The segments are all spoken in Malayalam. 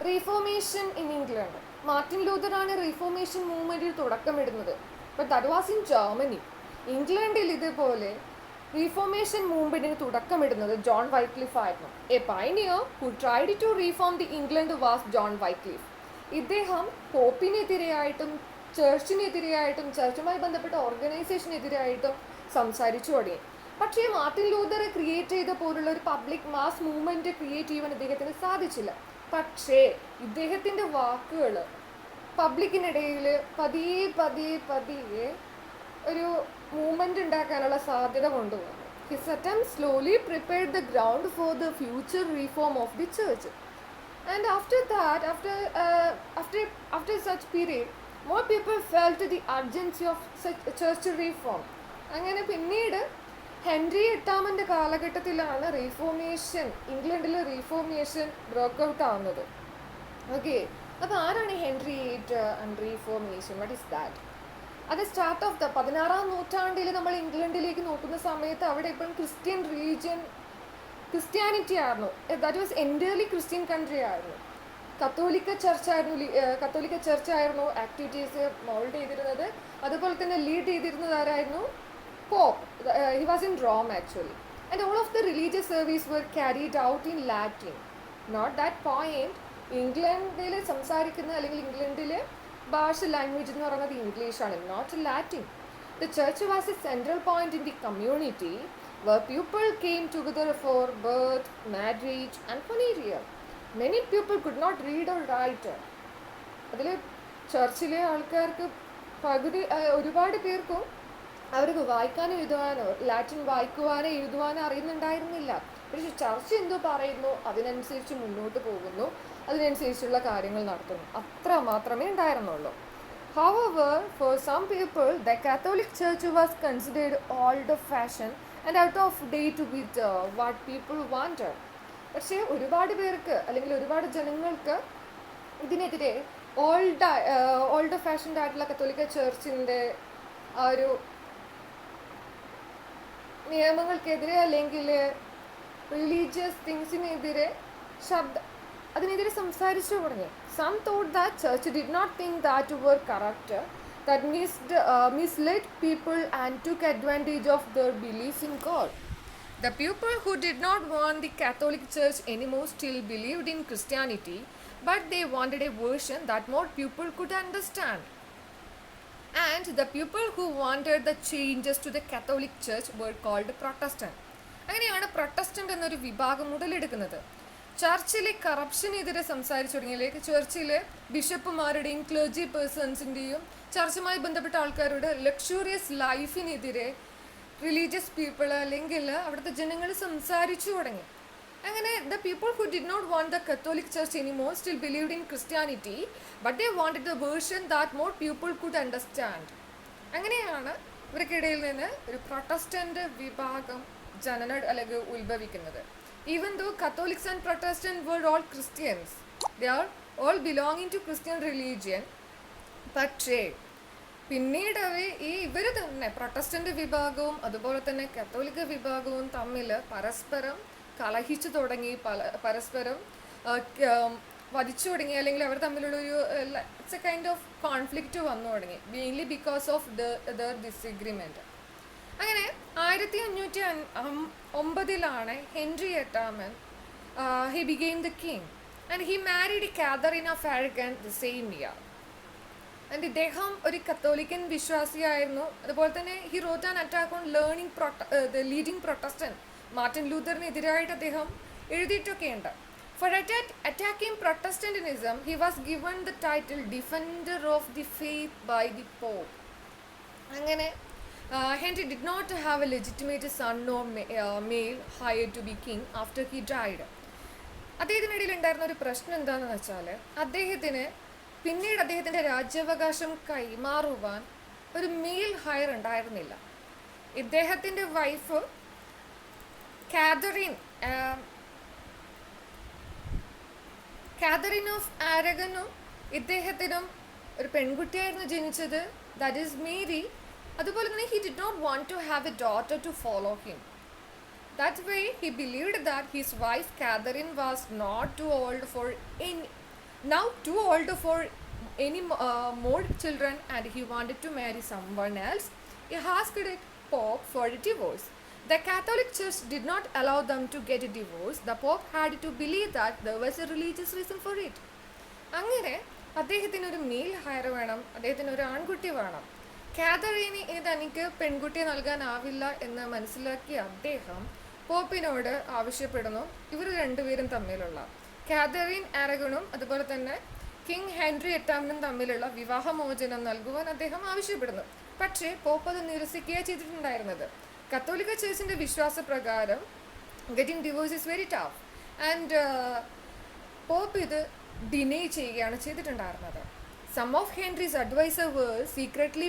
Reformation in England. മാർട്ടിൻ ലൂതറാണ് റീഫോർമേഷൻ മൂവ്മെൻറ്റിൽ തുടക്കമിടുന്നത്. But that was in Germany. ഇംഗ്ലണ്ടിൽ ഇതുപോലെ റീഫോർമേഷൻ മൂവ്മെൻറ്റിന് തുടക്കമിടുന്നത് ജോൺ വൈക്ലിഫ് ആയിരുന്നു. A pioneer who tried to reform the England was John Wycliffe. ഇദ്ദേഹം പോപ്പിനെതിരെയായിട്ടും ചർച്ചിനെതിരെയായിട്ടും ചർച്ചുമായി ബന്ധപ്പെട്ട ഓർഗനൈസേഷനെതിരായിട്ടും സംസാരിച്ചു തുടങ്ങി. പക്ഷേ മാർട്ടിൻ ലൂതർ ക്രിയേറ്റ് ചെയ്ത പോലുള്ള ഒരു പബ്ലിക് മാസ് മൂവ്മെൻറ്റ് ക്രിയേറ്റ് ചെയ്യുവാൻ ഇദ്ദേഹത്തിന് സാധിച്ചില്ല. പക്ഷേ ഇദ്ദേഹത്തിൻ്റെ വാക്കുകൾ പബ്ലിക്കിനിടയിൽ പതിയെ പതിയെ പതിയെ ഒരു മൂവ്മെൻറ്റ് ഉണ്ടാക്കാനുള്ള സാധ്യത കൊണ്ടുവന്നു. His attempt slowly prepared the ground for the future reform of the church. And after that, after such period, more people felt the urgency of such church reform. അങ്ങനെ പിന്നീട് ഹെൻറി എട്ടാമൻ്റെ കാലഘട്ടത്തിലാണ് റീഫോർമേഷൻ, ഇംഗ്ലണ്ടിൽ റീഫോർമേഷൻ ബ്രേക്ക് ഔട്ട് ആവുന്നത്. ഓക്കെ, അപ്പോൾ ആരാണ് Henry eight and reformation? What is that? അത് സ്റ്റാർട്ട് ഓഫ് ദ 16-ാം നൂറ്റാണ്ടിൽ നമ്മൾ ഇംഗ്ലണ്ടിലേക്ക് നോക്കുന്ന സമയത്ത് അവിടെ ഇപ്പം ക്രിസ്ത്യൻ റിലീജിയൻ ക്രിസ്ത്യാനിറ്റി ആയിരുന്നു. That was entirely Christian country ആയിരുന്നു. കത്തോലിക്ക ചർച്ചായിരുന്നു ആക്ടിവിറ്റീസ് മോൾഡ് ചെയ്തിരുന്നത്. അതുപോലെ തന്നെ ലീഡ് ചെയ്തിരുന്നത് ആരായിരുന്നു? Pope. He was in Rome actually. And all of the religious service were carried out in Latin. Not that point. ഇംഗ്ലണ്ടിൽ സംസാരിക്കുന്ന അല്ലെങ്കിൽ ഇംഗ്ലണ്ടിലെ ഭാഷ ലാംഗ്വേജ് എന്ന് പറയുന്നത് ഇംഗ്ലീഷാണ്, not Latin. The church was a central point in the community where people came together for birth, marriage and funeral. Many people could not read or write. അതിൽ ചർച്ചിലെ ആൾക്കാർക്ക് ഒരുപാട് പേർക്കും അവർക്ക് വായിക്കാനോ എഴുതുവാനോ, ലാറ്റിൻ വായിക്കുവാനോ എഴുതുവാനോ അറിയുന്നുണ്ടായിരുന്നില്ല. പക്ഷേ ചർച്ച് എന്തോ പറയുന്നു അതിനനുസരിച്ച് മുന്നോട്ട് പോകുന്നു, അതിനനുസരിച്ചുള്ള കാര്യങ്ങൾ നടത്തുന്നു, അത്ര മാത്രമേ ഉണ്ടായിരുന്നുള്ളൂ. However, for some people, the Catholic Church was considered old-fashioned and out of date with what people wanted. പക്ഷേ ഒരുപാട് പേർക്ക് അല്ലെങ്കിൽ ഒരുപാട് ജനങ്ങൾക്ക് ഇതിനെതിരെ ഓൾഡ് ഫാഷൻഡ് ആയിട്ടുള്ള കത്തോലിക്ക ചർച്ചിൻ്റെ ആ ഒരു നിയമങ്ങൾക്കെതിരെ അല്ലെങ്കിൽ റിലീജിയസ് തിങ്സിനെതിരെ അതിനെതിരെ സംസാരിച്ചു തുടങ്ങി. Some thought that church did not think that were correct, that misled people and took advantage of their belief in God. The people who did not want the Catholic Church anymore still believed in Christianity, but they wanted a version that more people could understand. And the people who wanted the changes to the Catholic Church were called Protestant. അങ്ങനെയാണ് പ്രൊട്ടസ്റ്റന്റ് എന്നൊരു വിഭാഗം മുതലെടുക്കുന്നത്. ചർച്ചിലെ കറപ്ഷനെതിരെ സംസാരിച്ചു തുടങ്ങിയിലേക്ക് ചർച്ചിലെ ബിഷപ്പുമാരുടെയും ക്ലർജി പേഴ്സൺസിൻ്റെയും ചർച്ചുമായി ബന്ധപ്പെട്ട ആൾക്കാരുടെ ലക്ഷൂറിയസ് ലൈഫിനെതിരെ റിലീജിയസ് പീപ്പിൾ അല്ലെങ്കിൽ അവിടുത്തെ ജനങ്ങൾ സംസാരിച്ചു തുടങ്ങി. അങ്ങനെ the people who did not want the Catholic church anymore still believed in Christianity, but they wanted the version that more people could understand. അങ്ങനെയാണ് ഇവർക്കിടയിൽ നിന്ന് ഒരു പ്രൊട്ടസ്റ്റന്റ് വിഭാഗം അല്ലെങ്കിൽ ഉത്ഭവിക്കുന്നത്. Even though Catholics and Protestants were all Christians, they are all belonging to Christian religion. പക്ഷേ പിന്നീട് ഇവർ തന്നെ പ്രൊട്ടസ്റ്റന്റ് വിഭാഗവും അതുപോലെ തന്നെ കത്തോലിക്ക വിഭാഗവും തമ്മിൽ പരസ്പരം കലഹിച്ചു തുടങ്ങി, പരസ്പരം വധിച്ചു തുടങ്ങി, അല്ലെങ്കിൽ അവർ തമ്മിലുള്ളൊരു it's a kind of conflict വന്നു തുടങ്ങി, mainly because of their disagreement. അങ്ങനെ 1509 ഹെൻറി എട്ടാമൻ he became the king and he married Catherine of Aragon the same year. And ഇദ്ദേഹം ഒരു കത്തോലിക്കൻ വിശ്വാസിയായിരുന്നു. അതുപോലെ തന്നെ he wrote an attack on the leading Protestant Martin ലൂതറിനെതിരായിട്ട് അദ്ദേഹം എഴുതിയിട്ടൊക്കെയുണ്ട്. For attacking Protestantism, he was given the title Defender of the Faith by the Pope. അങ്ങനെ Henry did not have a legitimate son or male hired to be king after he died. അദ്ദേഹത്തിനിടയിൽ ഉണ്ടായിരുന്ന ഒരു പ്രശ്നം എന്താണെന്ന് വെച്ചാൽ പിന്നീട് അദ്ദേഹത്തിൻ്റെ രാജ്യാവകാശം കൈമാറുവാൻ ഒരു മെയിൽ ഹയർ ഉണ്ടായിരുന്നില്ല. ഇദ്ദേഹത്തിൻ്റെ വൈഫ് കാതറിൻ ഓഫ് ആരഗനും ഇദ്ദേഹത്തിനും ഒരു പെൺകുട്ടിയായിരുന്നു ജനിച്ചത്, ദാറ്റ് ഈസ് മേരി. അതുപോലെ തന്നെ he did not want to have a daughter to follow him. That way he believed that his wife Catherine was not too old for now too old for any more children, and he wanted to marry someone else. He asked the Pope for a divorce. The Catholic Church did not allow them to get a divorce. The Pope had to believe that there was a religious reason for it. അങ്ങനെ അദ്ദേഹത്തിന് ഒരു മെയിൽ ഹയർ വേണം, അദ്ദേഹത്തിന് ഒരു ആൺകുട്ടി വേണം. കാതറീന് ഇനി തനിക്ക് പെൺകുട്ടിയെ നൽകാനാവില്ല എന്ന് മനസ്സിലാക്കിയ അദ്ദേഹം പോപ്പിനോട് ആവശ്യപ്പെടുന്നു ഇവർ രണ്ടുപേരും തമ്മിലുള്ള കാതറീൻ ആരഗണും അതുപോലെ തന്നെ കിങ് ഹെൻറി എട്ടാമനും തമ്മിലുള്ള വിവാഹമോചനം നൽകുവാൻ അദ്ദേഹം ആവശ്യപ്പെടുന്നു. പക്ഷേ പോപ്പ് അത് നിരസിക്കുകയാണ് ചെയ്തിട്ടുണ്ടായിരുന്നത്. കത്തോലിക്ക ചേർച്ചിൻ്റെ വിശ്വാസപ്രകാരം getting divorce is very tough, and pope ഇത് ഡിനൈ ചെയ്യുകയാണ് ചെയ്തിട്ടുണ്ടായിരുന്നത്. Some of Henry's advisors were secretly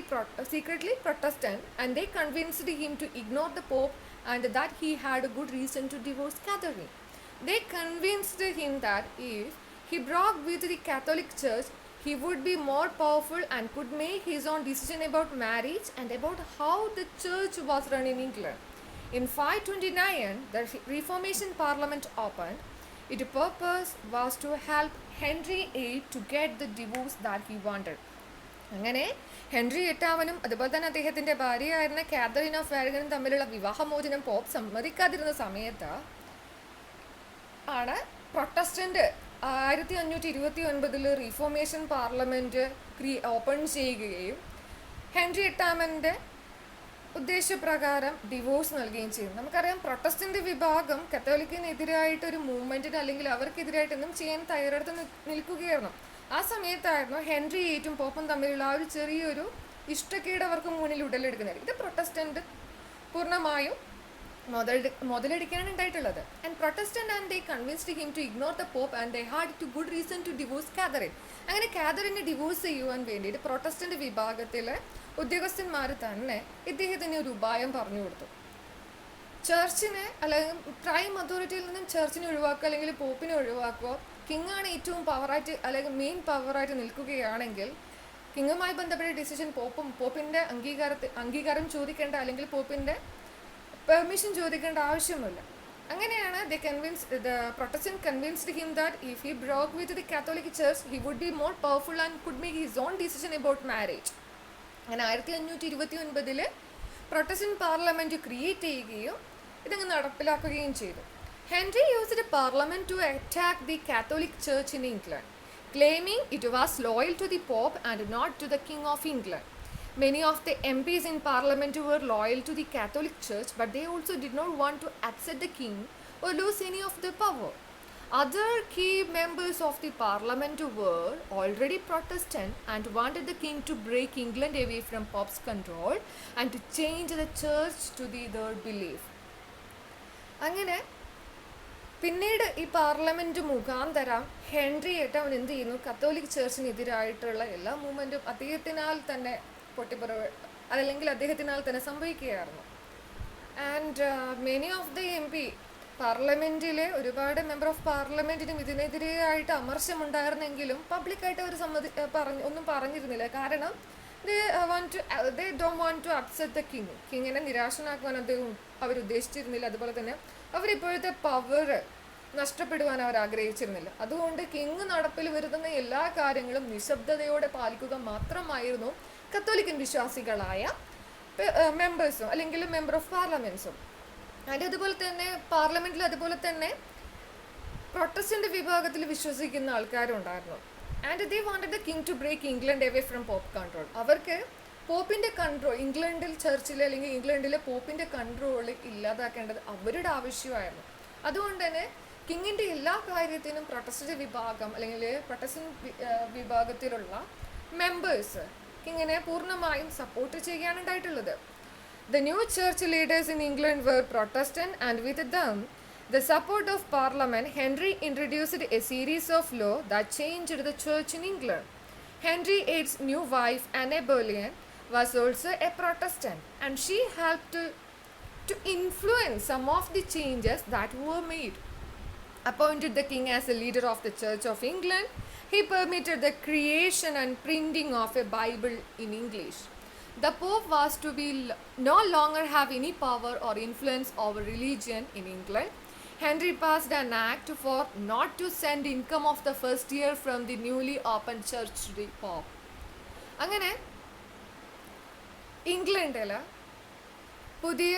Protestant, and they convinced him to ignore the Pope and that he had a good reason to divorce Catherine. They convinced him that if he broke with the Catholic Church, he would be more powerful and could make his own decision about marriage and about how the church was run in England. In 529, the Reformation Parliament opened. Its purpose was to help Henry VIII to get the divorce that he wanted. അങ്ങനെ ഹെൻറി എട്ടാമനും അതുപോലെ തന്നെ അദ്ദേഹത്തിൻ്റെ ഭാര്യയായിരുന്ന കാതറിൻ ഓഫ് ആരഗണും തമ്മിലുള്ള വിവാഹമോചനം പോപ്പ് സമ്മതിക്കാതിരുന്ന സമയത്ത് ആണ് പ്രൊട്ടസ്റ്റൻ്റ് 1529 റിഫോർമേഷൻ പാർലമെൻറ്റ് ഓപ്പൺ ചെയ്യുകയും ഹെൻറി എട്ടാമൻ്റെ ഉദ്ദേശപ്രകാരം ഡിവോഴ്സ് നൽകുകയും ചെയ്യും. നമുക്കറിയാം പ്രൊട്ടസ്റ്റൻ്റ് വിഭാഗം കത്തോലിക്കിനെതിരായിട്ട് ഒരു മൂവ്മെൻറ്റിന് അല്ലെങ്കിൽ അവർക്കെതിരായിട്ടൊന്നും ചെയ്യാൻ തയ്യാറെടുത്ത് നിൽക്കുകയായിരുന്നു. ആ സമയത്തായിരുന്നു ഹെൻറി VIII പോപ്പും തമ്മിലുള്ള ആ ഒരു ചെറിയൊരു ഇഷ്ടക്കേട് അവർക്ക് മുന്നിൽ ഉടലെടുക്കുന്നത്. ഇത് പ്രൊട്ടസ്റ്റൻ്റ് പൂർണ്ണമായും മുതലെടുക്കാനാണ് ഉണ്ടായിട്ടുള്ളത്. And Protestant and they convinced him to ignore the pope and they had to good reason to divorce Catherine. അങ്ങനെ കാതറിനെ ഡിവോഴ്സ് ചെയ്യുവാൻ വേണ്ടിയിട്ട് പ്രൊട്ടസ്റ്റൻ്റ് വിഭാഗത്തിലെ ഉദ്യോഗസ്ഥന്മാർ തന്നെ ഇദ്ദേഹത്തിന് ഒരു ഉപായം പറഞ്ഞു കൊടുത്തു. ചർച്ചിനെ അല്ലെങ്കിൽ പ്രൈം അതോറിറ്റിയിൽ നിന്നും ചർച്ചിനെ ഒഴിവാക്കുക അല്ലെങ്കിൽ പോപ്പിനെ ഒഴിവാക്കുക. കിങ്ങാണ് ഏറ്റവും പവറായിട്ട് അല്ലെങ്കിൽ മെയിൻ പവറായിട്ട് നിൽക്കുകയാണെങ്കിൽ കിങ്ങുമായി ബന്ധപ്പെട്ട ഡിസിഷൻ പോപ്പിൻ്റെ അംഗീകാരം ചോദിക്കേണ്ട അല്ലെങ്കിൽ പോപ്പിൻ്റെ പെർമിഷൻ ചോദിക്കേണ്ട ആവശ്യമില്ല. അങ്ങനെയാണ് the Protestant convinced him that if he broke with the Catholic Church, he would be more powerful and could make his own decision about marriage. അങ്ങനെ 1529 പ്രൊട്ടസ്റ്റന്റ് പാർലമെൻറ്റ് ക്രിയേറ്റ് ചെയ്യുകയും ഇതങ്ങ് നടപ്പിലാക്കുകയും ചെയ്തു. Henry used parliament to attack the Catholic church in England, claiming it was loyal to the Pope and not to the King of England. Many of the MPs in Parliament were loyal to the Catholic Church, but they also did not want to upset the King or lose any of their power. Other key members of the Parliament were already Protestant and wanted the King to break England away from Pope's control and to change the Church to their belief. അങ്ങനെ പിന്നീട് ഈ പാർലമെൻറ്റ് മുഖാന്തരം ഹെൻറി എട്ടാമൻ എന്ത് ചെയ്യുന്നു, കത്തോലിക് ചർച്ചിനെതിരായിട്ടുള്ള എല്ലാ മൂവ്മെൻറ്റും അദ്ദേഹത്തിനാൽ തന്നെ അതല്ലെങ്കിൽ അദ്ദേഹത്തിനാൽ തന്നെ സംഭവിക്കുകയായിരുന്നു. And many of the MP പാർലമെൻറ്റിലെ ഒരുപാട് മെമ്പർ ഓഫ് പാർലമെൻറ്റിനും ഇതിനെതിരെയായിട്ട് അമർശമുണ്ടായിരുന്നെങ്കിലും പബ്ലിക്കായിട്ട് അവർ ഒന്നും പറഞ്ഞിരുന്നില്ല. കാരണം they don't want to upset the king. കിങ്ങിനെ നിരാശനാക്കുവാൻ അവർ ഉദ്ദേശിച്ചിരുന്നില്ല. അതുപോലെ തന്നെ അവരിപ്പോഴത്തെ പവർ നഷ്ടപ്പെടുവാൻ അവർ ആഗ്രഹിച്ചിരുന്നില്ല. അതുകൊണ്ട് കിങ് നടപ്പിൽ വരുത്തുന്ന എല്ലാ കാര്യങ്ങളും നിശബ്ദതയോടെ പാലിക്കുക മാത്രമായിരുന്നു കത്തോലിക്കൻ വിശ്വാസികളായ മെമ്പേഴ്സും അല്ലെങ്കിൽ മെമ്പർ ഓഫ് പാർലമെൻറ്റ്സും. ആൻഡ് അതുപോലെ തന്നെ പാർലമെൻറ്റിൽ അതുപോലെ തന്നെ പ്രൊട്ടസ്റ്റൻ്റ് വിഭാഗത്തിൽ വിശ്വസിക്കുന്ന ആൾക്കാരും ഉണ്ടായിരുന്നു. And they wanted the king to break England away from pope control. അവർക്ക് പോപ്പിൻ്റെ കൺട്രോൾ ഇംഗ്ലണ്ടിൽ ചർച്ചിൽ അല്ലെങ്കിൽ ഇംഗ്ലണ്ടിലെ പോപ്പിൻ്റെ കൺട്രോൾ ഇല്ലാതാക്കേണ്ടത് അവരുടെ ആവശ്യമായിരുന്നു. അതുകൊണ്ട് തന്നെ കിങ്ങിൻ്റെ എല്ലാ കാര്യത്തിനും പ്രൊട്ടസ്റ്റൻ്റ് വിഭാഗം അല്ലെങ്കിൽ പ്രൊട്ടസ്റ്റൻ്റ് വിഭാഗത്തിലുള്ള മെമ്പേഴ്സ് കിങ്ങിനെ പൂർണ്ണമായും സപ്പോർട്ട് ചെയ്യുകയാണ് ഉണ്ടായിട്ടുള്ളത്. The new church leaders in England were Protestant, and with them the support of Parliament, Henry introduced a series of laws that changed the church in England. Henry VIII's new wife, Anne Boleyn, was also a Protestant, and she helped to influence some of the changes that were made. Appointed the king as a leader of the Church of England, he permitted the creation and printing of a Bible in English. The Pope was to be no longer have any power or influence over religion in England. Henry passed an act for not to send income of the first year from the newly opened church to the Pope. അങ്ങനെ ഇംഗ്ലണ്ടിൽ പുതിയ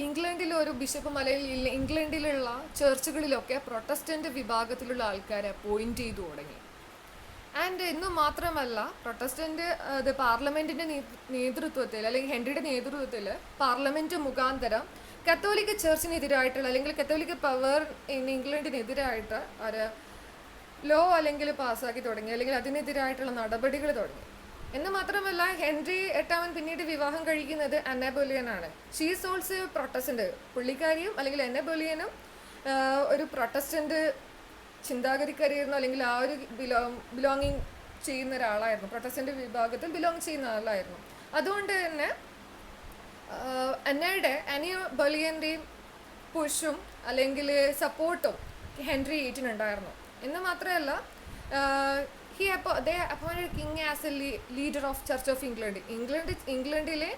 ഇംഗ്ലണ്ടിലൊരു ബിഷപ്പ് അല്ലെങ്കിൽ ഇംഗ്ലണ്ടിലുള്ള ചർച്ചുകളിലൊക്കെ പ്രൊട്ടസ്റ്റൻ്റ് വിഭാഗത്തിലുള്ള ആൾക്കാരെ അപ്പോയിൻറ്റ് ചെയ്തു തുടങ്ങി. ആൻഡ് ഇന്ന് മാത്രമല്ല, പ്രൊട്ടസ്റ്റൻ്റ് അത് പാർലമെൻറ്റിൻ്റെ നേതൃത്വത്തിൽ അല്ലെങ്കിൽ ഹെൻറിയുടെ നേതൃത്വത്തിൽ പാർലമെൻറ്റ് മുഖാന്തരം കത്തോലിക്ക ചർച്ചിനെതിരായിട്ടുള്ള അല്ലെങ്കിൽ കത്തോലിക്ക പവർ ഇംഗ്ലണ്ടിനെതിരായിട്ട് ഒരു ലോ അല്ലെങ്കിൽ പാസ്സാക്കി തുടങ്ങി, അല്ലെങ്കിൽ അതിനെതിരായിട്ടുള്ള നടപടികൾ തുടങ്ങി. എന്ന് മാത്രമല്ല, ഹെൻറി എട്ടാമൻ പിന്നീട് വിവാഹം കഴിക്കുന്നത് അന്ന ബൊലിയനാണ്. She's also protestant. പുള്ളിക്കാരിയും അല്ലെങ്കിൽ അന്ന ബൊലിയനും ഒരു പ്രൊട്ടസ്റ്റൻ്റ് ചിന്താഗതിക്കാരിയായിരുന്നു, അല്ലെങ്കിൽ ആ ഒരു ബിലോങ്ങിങ് ചെയ്യുന്ന ഒരാളായിരുന്നു, പ്രൊട്ടസ്റ്റൻ്റ് വിഭാഗത്തിൽ ബിലോങ് ചെയ്യുന്ന ആളായിരുന്നു. അതുകൊണ്ട് തന്നെ അന്ന ബൊലിയൻ്റെയും പുഷും അല്ലെങ്കിൽ സപ്പോർട്ടും ഹെൻറി ഏറ്റിനുണ്ടായിരുന്നു. എന്ന് മാത്രമല്ല, they appointed king as a leader of Church of England. ഇംഗ്ലണ്ടിലെ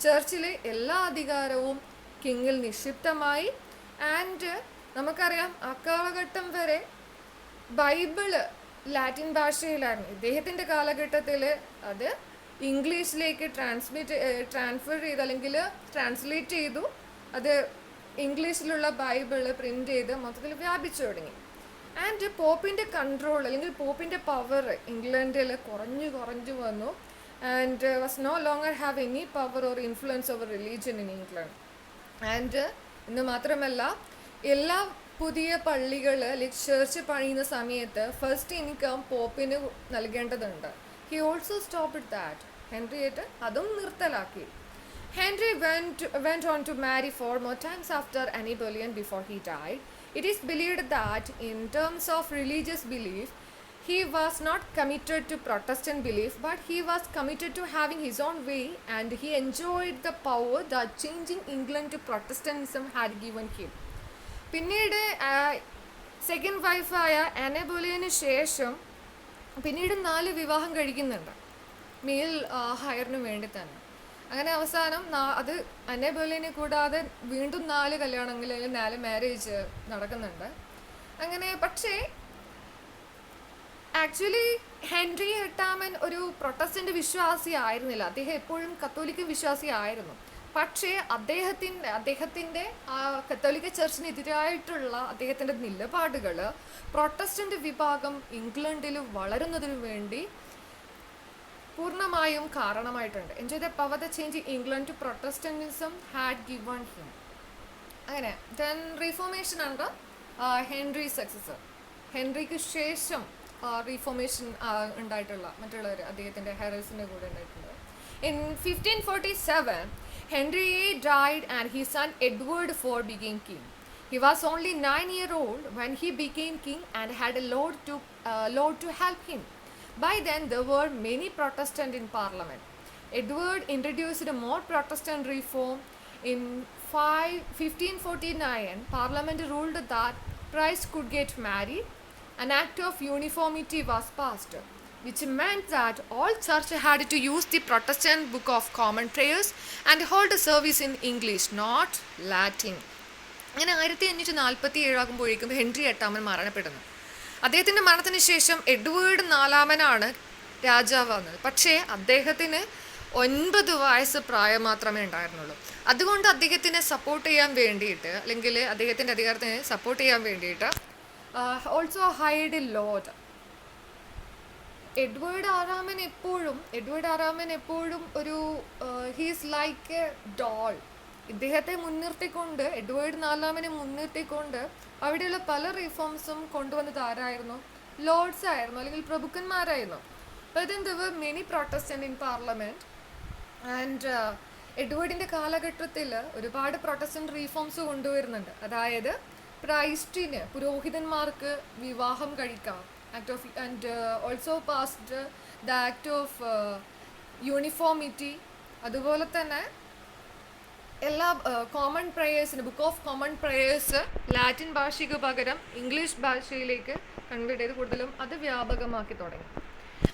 ചർച്ചിലെ എല്ലാ അധികാരവും കിങ്ങിൽ നിക്ഷിപ്തമായി. ആൻഡ് നമുക്കറിയാം, അക്കാലഘട്ടം വരെ ബൈബിള് ലാറ്റിൻ ഭാഷയിലായിരുന്നു. ഇദ്ദേഹത്തിൻ്റെ കാലഘട്ടത്തിൽ അത് ഇംഗ്ലീഷിലേക്ക് ട്രാൻസ്ഫർ ചെയ്ത് അല്ലെങ്കിൽ ട്രാൻസ്ലേറ്റ് ചെയ്തു. അത് ഇംഗ്ലീഷിലുള്ള ബൈബിള് പ്രിൻ്റ് ചെയ്ത് മൊത്തത്തിൽ വ്യാപിച്ചു തുടങ്ങി. ആൻഡ് പോപ്പിൻ്റെ കൺട്രോൾ അല്ലെങ്കിൽ പോപ്പിൻ്റെ പവർ ഇംഗ്ലണ്ടിൽ കുറഞ്ഞു വന്നു. And was no longer have any power or influence over religion in England. And ഇന്ന് മാത്രമല്ല, എല്ലാ പുതിയ പള്ളികൾ അല്ലെങ്കിൽ ചർച്ച് പണിയുന്ന സമയത്ത് ഫസ്റ്റ് ഇൻകം പോപ്പിന് നൽകേണ്ടതുണ്ട്. He also stopped that. ഹെൻറിയേറ്റ് അതും നിർത്തലാക്കി. Henry went on to marry 4 more times after Anne Boleyn before he died. It is believed that in terms of religious belief, he was not committed to Protestant belief, but he was committed to having his own way, and he enjoyed the power that changing England to Protestantism had given him. പിന്നീട് സെക്കൻഡ് വൈഫായ ആനെ ബൊലിയന് ശേഷം പിന്നീട് 4 വിവാഹം കഴിക്കുന്നുണ്ട്, മെയിൽ ഹയറിന് വേണ്ടി തന്നെ. അങ്ങനെ അവസാനം അത് അന്നെ ബൊലിയനെ കൂടാതെ വീണ്ടും 4 കല്യാണങ്ങൾ അല്ലെങ്കിൽ 4 മാരേജ് നടക്കുന്നുണ്ട്. അങ്ങനെ പക്ഷേ ആക്ച്വലി ഹെൻറി എട്ടാമൻ ഒരു പ്രൊട്ടസ്റ്റൻ്റ് വിശ്വാസി ആയിരുന്നില്ല. അദ്ദേഹം എപ്പോഴും കത്തോലിക്ക വിശ്വാസി ആയിരുന്നു. പക്ഷേ അദ്ദേഹത്തിൻ്റെ കത്തോലിക്ക ചർച്ചിനെതിരായിട്ടുള്ള അദ്ദേഹത്തിൻ്റെ നിലപാടുകൾ പ്രൊട്ടസ്റ്റൻ്റ് വിഭാഗം ഇംഗ്ലണ്ടിൽ വളരുന്നതിനു വേണ്ടി പൂർണ്ണമായും കാരണമായിട്ടുണ്ട്. Enjoy the power the change England to protestantism had given him. അങ്ങനെ ദെൻ റീഫോർമേഷൻ ആണ് ഹെൻറി സക്സസർ. ഹെൻറിക്ക് ശേഷം റീഫോർമേഷൻ ഉണ്ടായിട്ടുള്ള മറ്റുള്ളവർ അദ്ദേഹത്തിൻ്റെ ഹെറൽസിൻ്റെ കൂടെ ഉണ്ടായിട്ടുണ്ട്. In 1547 Henry died and his son Edward IV became king. He was only 9 years old when he became king and had a lord to help him. By then, there were many Protestants in Parliament. Edward introduced a more Protestant reform. In 1549, Parliament ruled that priests could get married. An act of uniformity was passed, which meant that all churches had to use the Protestant Book of Common Prayers and hold a service in English, not Latin. അങ്ങനെ 1547 ആകുമ്പോഴേക്കും ഹെൻറി എട്ടാമൻ മരണപ്പെടുന്നു. അദ്ദേഹത്തിൻ്റെ മരണത്തിന് ശേഷം എഡ്വേർഡ് 4 രാജാവ് വന്നത്. പക്ഷേ അദ്ദേഹത്തിന് 9 വയസ്സ് പ്രായം മാത്രമേ ഉണ്ടായിരുന്നുള്ളൂ. അതുകൊണ്ട് അദ്ദേഹത്തിനെ സപ്പോർട്ട് ചെയ്യാൻ വേണ്ടിയിട്ട് അല്ലെങ്കിൽ അദ്ദേഹത്തിൻ്റെ അധികാരത്തിനെ സപ്പോർട്ട് ചെയ്യാൻ വേണ്ടിയിട്ട് ഓൾസോ ഹൈഡ് ലോർഡ് എഡ്വേർഡ് ആറാമൻ എപ്പോഴും ഒരു ഹീസ് ലൈക്ക് എ ഡോൾ. ഇദ്ദേഹത്തെ മുൻനിർത്തിക്കൊണ്ട് എഡ്വേർഡ് 4 മുൻനിർത്തിക്കൊണ്ട് അവിടെയുള്ള പല റിഫോംസും കൊണ്ടുവന്നത് ആരായിരുന്നു? ലോർഡ്സ് ആയിരുന്നു, അല്ലെങ്കിൽ പ്രഭുക്കന്മാരായിരുന്നു. But then there were many Protestants in Parliament. And എഡ്വേർഡിൻ്റെ കാലഘട്ടത്തിൽ ഒരുപാട് പ്രൊട്ടസ്റ്റന്റ് റീഫോംസ് കൊണ്ടുവരുന്നുണ്ട്. അതായത് പ്രൈസ്റ്റിന് പുരോഹിതന്മാർക്ക് വിവാഹം കഴിക്കാം, act of and also passed the act of uniformity. അതുപോലെ തന്നെ എല്ലാ കോമൺ പ്രേയേഴ്സിന് book of common prayers Latin ഭാഷയ്ക്ക് പകരം ഇംഗ്ലീഷ് ഭാഷയിലേക്ക് കൺവേർട്ട് ചെയ്ത് കൂടുതലും അത് വ്യാപകമാക്കി തുടങ്ങി.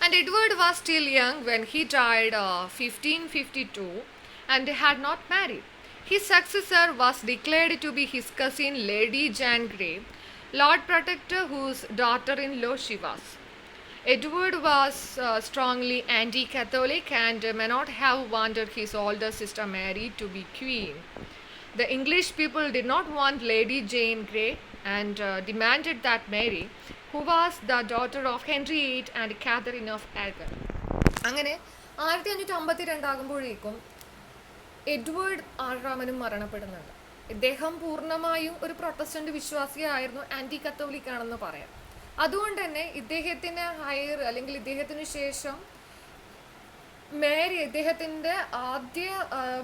And Edward was still young when he died 1552 and had not married. His successor was declared to be his cousin Lady Jane Grey, Lord Protector, whose daughter-in-law she was. Edward was strongly anti-Catholic and may not have wanted his older sister Mary to be queen. The English people did not want Lady Jane Grey and demanded that Mary, who was the daughter of Henry VIII and Catherine of Aragon. അങ്ങനെ 1552 ആകുമ്പോഴേക്കും എഡ്വേർഡ് ആറാമനും മരണപ്പെടുന്നുണ്ട്. ഇദ്ദേഹം പൂർണ്ണമായും ഒരു പ്രൊട്ടസ്റ്റന്റ് വിശ്വാസിയായിരുന്നു, ആന്റി കത്തോലിക് ആണെന്ന് പറയാം. അതുകൊണ്ട് തന്നെ ഇദ്ദേഹത്തിന് ഹയർ അല്ലെങ്കിൽ ഇദ്ദേഹത്തിന് ശേഷം മേരി, ഇദ്ദേഹത്തിൻ്റെ ആദ്യ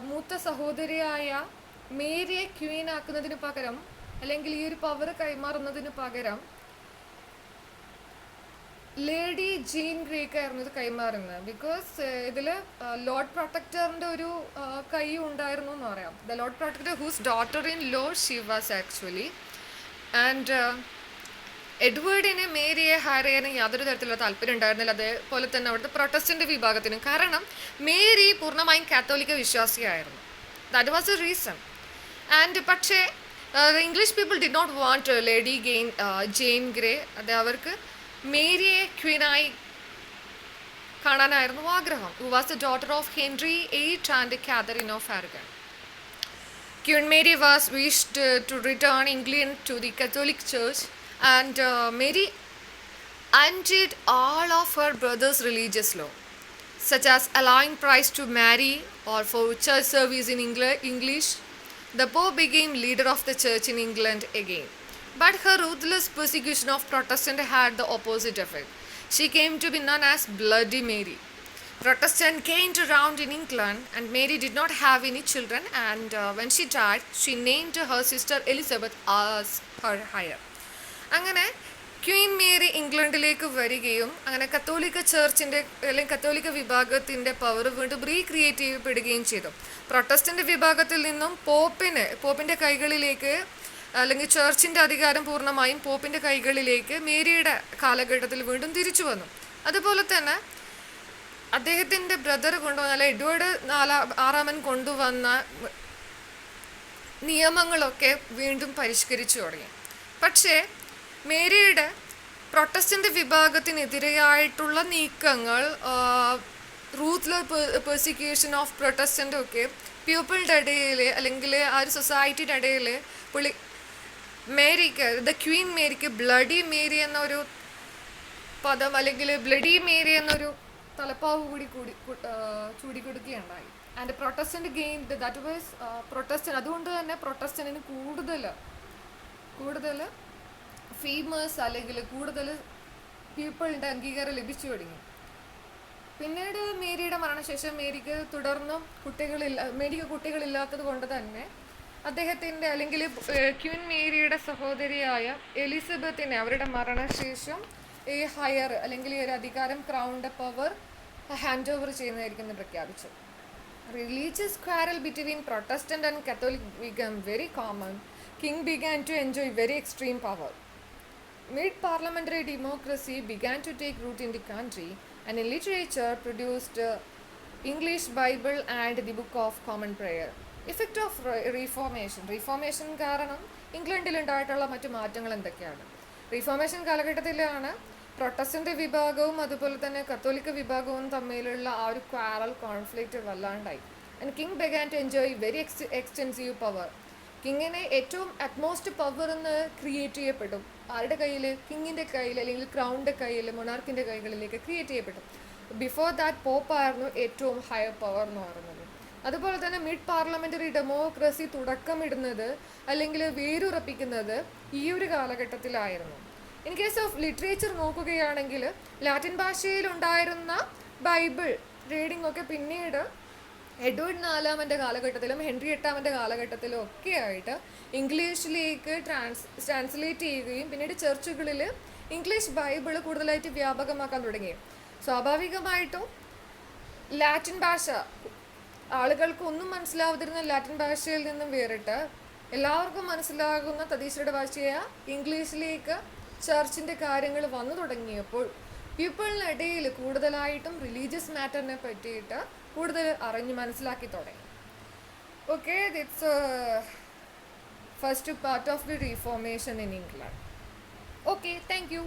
മൂത്ത സഹോദരിയായ മേരിയെ ക്വീൻ ആക്കുന്നതിന് പകരം അല്ലെങ്കിൽ ഈ ഒരു പവർ കൈമാറുന്നതിന് പകരം ലേഡി ജീൻ ഗ്രേക്കായിരുന്നു ഇത് കൈമാറുന്നത്. ബിക്കോസ് ഇതിൽ ലോർഡ് പ്രൊട്ടക്ടറിൻ്റെ ഒരു കൈ ഉണ്ടായിരുന്നു എന്ന് പറയാം. The lord protector whose daughter in law she was actually. And എഡ്വേർഡിന് മേരിയെ ഹയർ ചെയ്യാൻ യാതൊരു തരത്തിലുള്ള താല്പര്യം ഉണ്ടായിരുന്നില്ല, അതേപോലെ തന്നെ അവിടുത്തെ പ്രൊട്ടസ്റ്റന്റ് വിഭാഗത്തിനും. കാരണം മേരി പൂർണ്ണമായും കാത്തോലിക്ക വിശ്വാസിയായിരുന്നു. That was a reason. And പക്ഷേ English people did not want lady Jane Grey. അത് അവർക്ക് മേരിയെ ക്വീനായി കാണാനായിരുന്നു ആഗ്രഹം. Who was the daughter of Henry VIII and Catherine of Aragon. Queen Mary was wished to return England to the Catholic Church, and Mary undid all of her brother's religious law, such as allowing priests to marry or for church service in English. The Pope became leader of the church in England again. But her ruthless persecution of Protestants had the opposite effect. She came to be known as Bloody Mary. Protestants gained ground in England, and Mary did not have any children, and when she died, she named her sister Elizabeth as her heir. അങ്ങനെ ക്വീൻ മേരി ഇംഗ്ലണ്ടിലേക്ക് വരികയും അങ്ങനെ കത്തോലിക്ക ചർച്ചിൻ്റെ അല്ലെങ്കിൽ കത്തോലിക്ക വിഭാഗത്തിൻ്റെ പവർ വീണ്ടും റീക്രിയേറ്റ് ചെയ്യപ്പെടുകയും ചെയ്തു. പ്രൊട്ടസ്റ്റൻ്റ് വിഭാഗത്തിൽ നിന്നും പോപ്പിൻ്റെ കൈകളിലേക്ക് അല്ലെങ്കിൽ ചർച്ചിൻ്റെ അധികാരം പൂർണ്ണമായും പോപ്പിൻ്റെ കൈകളിലേക്ക് മേരിയുടെ കാലഘട്ടത്തിൽ വീണ്ടും തിരിച്ചു വന്നു. അതുപോലെ തന്നെ അദ്ദേഹത്തിൻ്റെ ബ്രദർ കൊണ്ടുവന്ന അല്ല എഡ്വേർഡ് ആറാമൻ കൊണ്ടുവന്ന നിയമങ്ങളൊക്കെ വീണ്ടും പരിഷ്കരിച്ചു തുടങ്ങി. പക്ഷേ മേരിയുടെ പ്രൊട്ടസ്റ്റന്റ് വിഭാഗത്തിനെതിരെയായിട്ടുള്ള നീക്കങ്ങൾ, റൂത്ത്ലെസ് പെർസിക്യൂഷൻ ഓഫ് പ്രൊട്ടസ്റ്റൻ്റ് ഒക്കെ പീപ്പിളുടെ ഇടയിൽ അല്ലെങ്കിൽ ആ ഒരു സൊസൈറ്റിയുടെ ഇടയിൽ മേരിക്ക്, ദ ക്വീൻ മേരിക്ക് ബ്ലഡി മേരി എന്നൊരു പദം അല്ലെങ്കിൽ ബ്ലഡി മേരി എന്നൊരു തലപ്പാവ് കൂടി ചൂടിക്കൊടുക്കുകയുണ്ടായി. And protestant gained that was protestant. അതുകൊണ്ട് തന്നെ പ്രൊട്ടസ്റ്റന്റിന് കൂടുതൽ ഫേമസ് അല്ലെങ്കിൽ കൂടുതൽ പീപ്പിളിൻ്റെ അംഗീകാരം ലഭിച്ചു തുടങ്ങി. പിന്നീട് മേരിയുടെ മരണശേഷം മേരിക്ക് കുട്ടികളില്ലാത്തത് കൊണ്ട് തന്നെ അദ്ദേഹത്തിൻ്റെ അല്ലെങ്കിൽ ക്വീൻ മേരിയുടെ സഹോദരിയായ എലിസബത്തിനെ അവരുടെ മരണശേഷം ഈ ഹയർ അല്ലെങ്കിൽ ഈ ഒരു അധികാരം ക്രൗണിൻ്റെ പവർ ഹാൻഡ് ഓവർ ചെയ്യുന്നതായിരിക്കും പ്രഖ്യാപിച്ചു. Religious quarrel between Protestant and Catholic became very common. King began to enjoy very extreme power. Mid-parliamentary democracy began to take root in the country, and in literature produced English Bible and the Book of Common Prayer. Effect of Reformation കാരണം ഇംഗ്ലണ്ടിൽ ഉണ്ടായിട്ടുള്ള മറ്റു മാറ്റങ്ങൾ എന്തൊക്കെയാണ്? റീഫോർമേഷൻ കാലഘട്ടത്തിലാണ് പ്രൊട്ടസ്റ്റന്റ് വിഭാഗവും അതുപോലെ തന്നെ കത്തോലിക്ക വിഭാഗവും തമ്മിലുള്ള ആ ഒരു കോൺഫ്ലിക്റ്റ് വല്ലാണ്ടായി. And king began to enjoy very extensive power. കിങ്ങിനെ ഏറ്റവും അറ്റ്മോസ്റ്റ് പവർ എന്ന് ക്രിയേറ്റ് ചെയ്യപ്പെടും. ആരുടെ കയ്യിൽ? കിങ്ങിൻ്റെ കയ്യിൽ അല്ലെങ്കിൽ ക്രൗണിൻ്റെ കയ്യിൽ, മൊണാർക്കിൻ്റെ കൈകളിലേക്ക് ക്രിയേറ്റ് ചെയ്യപ്പെട്ടു. ബിഫോർ ദാറ്റ് പോപ്പായിരുന്നു ഏറ്റവും ഹയർ പവർ എന്ന് പറയുന്നത്. അതുപോലെ തന്നെ മിഡ് പാർലമെൻ്ററി ഡെമോക്രസി തുടക്കമിടുന്നത് അല്ലെങ്കിൽ വേരുറപ്പിക്കുന്നത് ഈ ഒരു കാലഘട്ടത്തിലായിരുന്നു. ഇൻ കേസ് ഓഫ് ലിറ്ററേച്ചർ നോക്കുകയാണെങ്കിൽ ലാറ്റിൻ ഭാഷയിലുണ്ടായിരുന്ന ബൈബിൾ റീഡിംഗ് ഒക്കെ പിന്നീട് എഡ്വേർഡ് നാലാമൻ്റെ കാലഘട്ടത്തിലും ഹെൻറി എട്ടാമൻ്റെ കാലഘട്ടത്തിലും ഒക്കെ ആയിട്ട് ഇംഗ്ലീഷിലേക്ക് ട്രാൻസ്ലേറ്റ് ചെയ്യുകയും പിന്നീട് ചർച്ചുകളിൽ ഇംഗ്ലീഷ് ബൈബിൾ കൂടുതലായിട്ട് വ്യാപകമാക്കാൻ തുടങ്ങി. സ്വാഭാവികമായിട്ടും ലാറ്റിൻ ഭാഷ ആളുകൾക്ക് ഒന്നും മനസ്സിലാവാതിരുന്ന ലാറ്റിൻ ഭാഷയിൽ നിന്നും വേറിട്ട് എല്ലാവർക്കും മനസ്സിലാകുന്ന തദ്ദേശീയരുടെ ഭാഷയായ ഇംഗ്ലീഷിലേക്ക് ചർച്ചിൻ്റെ കാര്യങ്ങൾ വന്നു തുടങ്ങിയപ്പോൾ പീപ്പിളിനിടയിൽ കൂടുതലായിട്ടും റിലീജിയസ് മാറ്ററിനെ പറ്റിയിട്ട് കൂടുതൽ അറിഞ്ഞ് മനസ്സിലാക്കി തുടങ്ങി. Okay, that's first part of the Reformation in England. Okay, thank you.